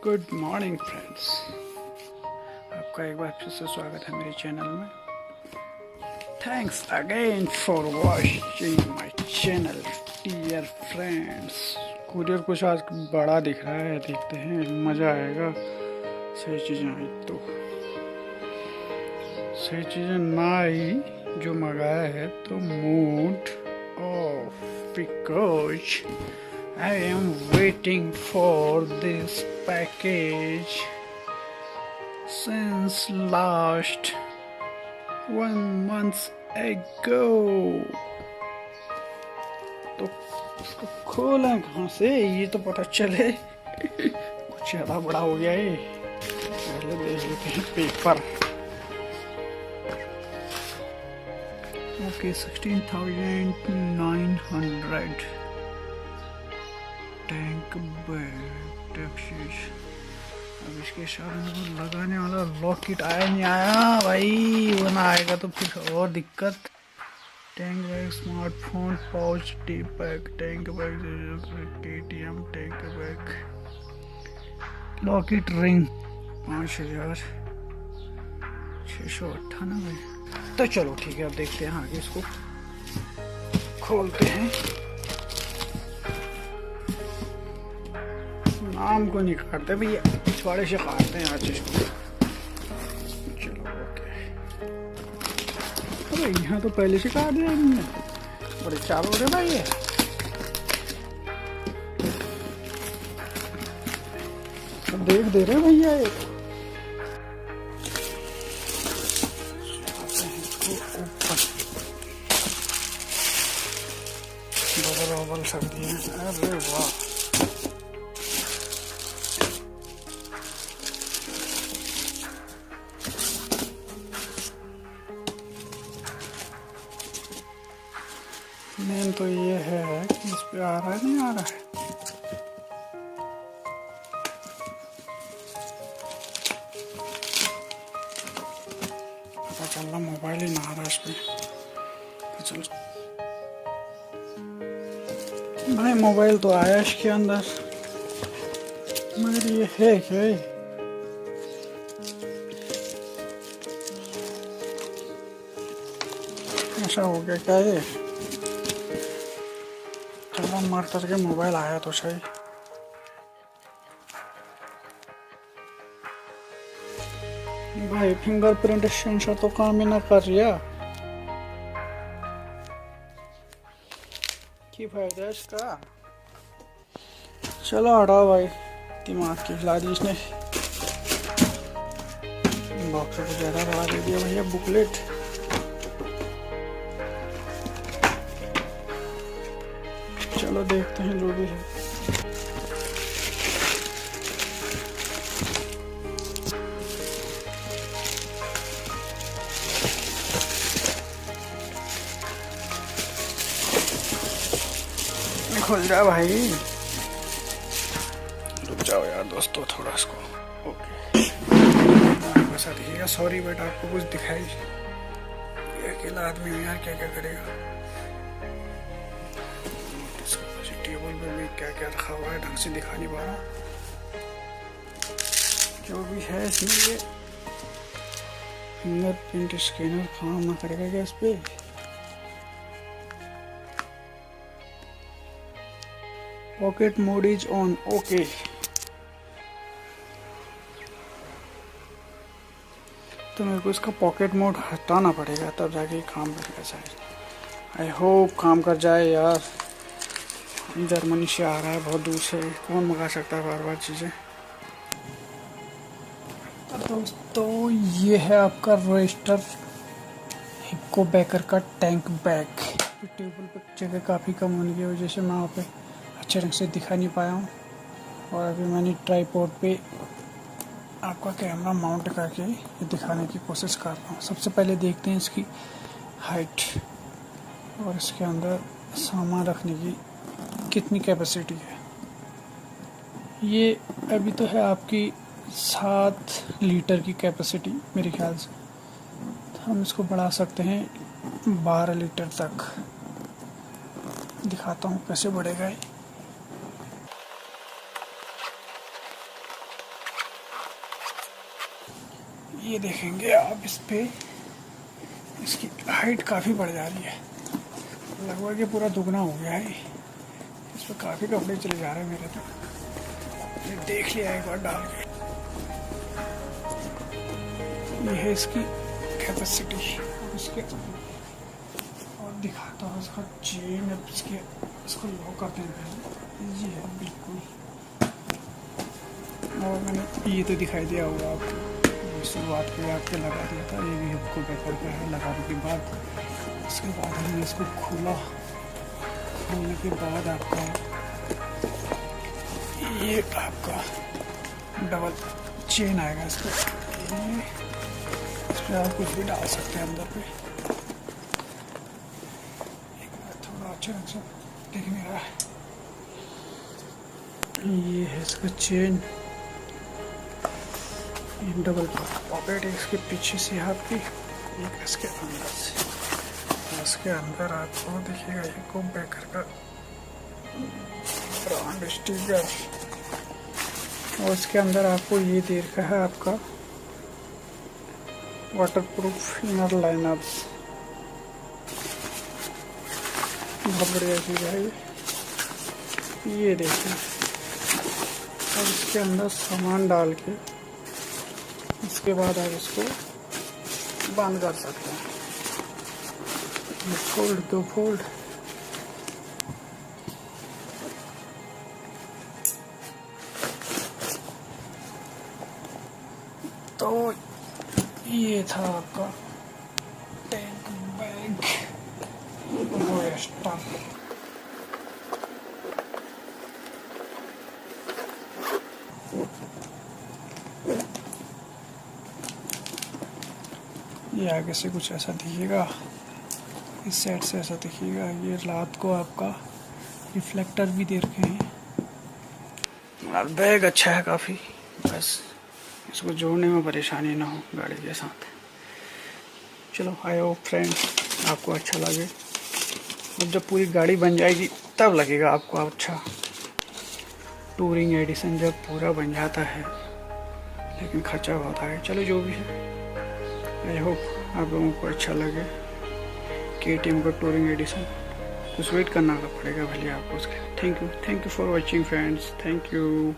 Good morning friends, आपका एक बार फिर से स्वागत है मेरे चैनल में। Thanks again for watching my channel dear friends. Courier कुछ आज बड़ा दिख रहा है, देखते हैं, मज़ा आएगा। सही चीज़ें आई तो सही चीज़ें ना आई जो मंगाया है तो mood off, because I am waiting for this package since last 1 month ago. तो उसको खोला कहाँ से ये तो पता चले। कुछ ज़्यादा बड़ा हो गया है। पहले देख लेते हैं पेपर। Okay 16,900 tank bag. अब इसके साथ लगाने वाला लॉक किट आया नहीं आया भाई, वो ना आएगा तो फिर और दिक्कत। Tank bag, smartphone pouch, tea bag, tank bag, KTM tank bag, lock kit ring 5,698। तो चलो ठीक है, अब देखते हैं आगे, इसको खोलते हैं। नाम को नहीं काटते भैया, पिछवाड़े से काटते हैं आज इसको। चलो ओके। अरे यहाँ तो पहले से काट दिया हमने, बड़े चार हो रहे भाई ये। देख दे रहे भैया ये। बदल सकती है। अरे वाह, मेन तो ये है कि इस पे आ रहा है नहीं आ रहा है। पता चल रहा मोबाइल ही ना आ रहा है इस पे। तो चलो भाई, मोबाइल तो आया इसके अंदर, मगर ये है क्या? ऐसा हो गया क्या ये? चलो मार करके मोबाइल आया तो सही। भाई फिंगरप्रिंट सेंसर तो काम ही ना कर रहा, की फायदा है इसका। चलो हटाओ भाई, दिमाग की हिला दी इसने। बॉक्स को ज़्यादा बड़ा दे दिया भैया। बुकलेट चलो देखते हैं जो भी है। खुल जा भाई, रुक जाओ यार दोस्तों थोड़ा इसको। ओके बसा दिखेगा। सॉरी बट आपको कुछ दिखाई, ये अकेला आदमी है यार, क्या क्या करेगा। टेबल पे भी क्या क्या रखा हुआ है, ढंग से दिखा नहीं पा रहा। जो भी है इसमें, ये फिंगरप्रिंट स्कैनर काम ना करेगा क्या इस पे? Pocket mode is on. Okay तो मेरे को इसका पॉकेट मोड हटाना पड़ेगा, तब जाके काम करेगा शायद। आई होप काम कर जाए यार। जर्मनी से आ रहा है, बहुत दूर से, कौन मंगा सकता है बार बार चीज़ें। दोस्तों ये है आपका रॉयस्टर हेप्को बेकर का टैंक बैग। टेबल पर जगह काफ़ी कम होने की वजह से मैं वहाँ पे अच्छे ढंग से दिखा नहीं पाया हूँ, और अभी मैंने ट्राइपॉड पे आपका कैमरा माउंट करके ये दिखाने की कोशिश कर रहा हूँ। सबसे पहले देखते हैं इसकी हाइट और इसके अंदर सामान रखने की कितनी कैपेसिटी है। ये अभी तो है आपकी 7 लीटर की कैपेसिटी मेरे ख्याल से, तो हम इसको बढ़ा सकते हैं 12 लीटर तक। दिखाता हूँ कैसे बढ़ेगा ये। ये देखेंगे आप, इस पे इसकी हाइट काफ़ी बढ़ जा रही है, लगभग ये पूरा दुगना हो गया है। इस पर काफ़ी कपड़े चले जा रहे हैं मेरे तो, ये देख लिया एक बार डाल के। ये है इसकी कैपेसिटी। इसके और दिखाता हूँ इसका चेन, इसको लॉक करते हैं पहले। ये है बिल्कुल, और मैंने ये तो दिखाई दिया होगा आपको, शुरुआत में आपके लगा दिया था। ये भी हेपको बेकर का है। लगाने के बाद इसके बाद हमने इसको खोलने के बाद आपका ये आपका डबल चेन आएगा। इस पर आप कुछ भी डाल सकते हैं अंदर पे। एक बार थोड़ा अच्छा ढंग से दिख नहीं रहा है। ये है इसका चेन, डबल पॉकेट है इसके पीछे से आपकी, एक इसके अंदर से। इसके अंदर आपको देखिएगा हेपको बेकर का ब्रांड स्टिकर, और इसके अंदर आपको ये दे रखा है आपका वाटरप्रूफ इनर लाइनर्स। बहुत बढ़िया चीज़ है ये देखिए। और इसके अंदर सामान डाल के इसके बाद आप इसको बंद कर सकते हैं। फोल्ड दो फोल्ड, तो ये था आपका टैंक बैग रॉयस्टर। ये आगे से कुछ ऐसा दिखेगा, इस साइड से ऐसा दिखेगा। ये रात को आपका रिफ्लेक्टर भी दे रखे हैं। और बैग अच्छा है काफ़ी, बस इसको जोड़ने में परेशानी ना हो गाड़ी के साथ। चलो, आई होप फ्रेंड्स आपको अच्छा लगे। अब जब पूरी गाड़ी बन जाएगी तब लगेगा आपको अच्छा। टूरिंग एडिशन जब पूरा बन जाता है, लेकिन खर्चा बहुत है। चलो जो भी है, आई होप आप लोगों को अच्छा लगे। KTM का टूरिंग एडिशन कुछ वेट करना पड़ेगा भले आपको उसके। Thank you for watching friends, thank you.